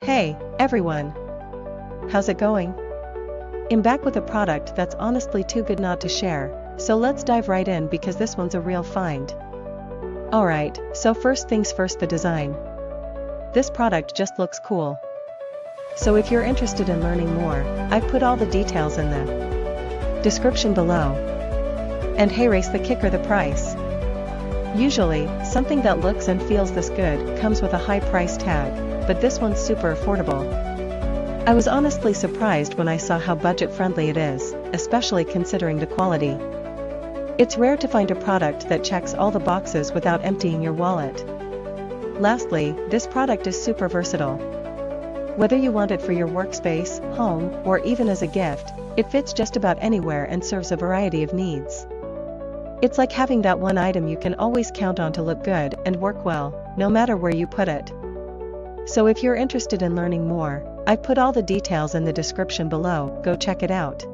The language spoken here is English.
Hey, everyone! How's it going? I'm back with a product that's honestly too good not to share, so let's dive right in because this one's a real find. Alright, so first things first, the design. This product just looks cool. So if you're interested in learning more, I've put all the details in the description below. And hey, race the kicker, the price. Usually, something that looks and feels this good comes with a high price tag, but this one's super affordable. I was honestly surprised when I saw how budget-friendly it is, especially considering the quality. It's rare to find a product that checks all the boxes without emptying your wallet. Lastly, this product is super versatile. Whether you want it for your workspace, home, or even as a gift, it fits just about anywhere and serves a variety of needs. It's like having that one item you can always count on to look good and work well, no matter where you put it. So if you're interested in learning more, I've put all the details in the description below, go check it out.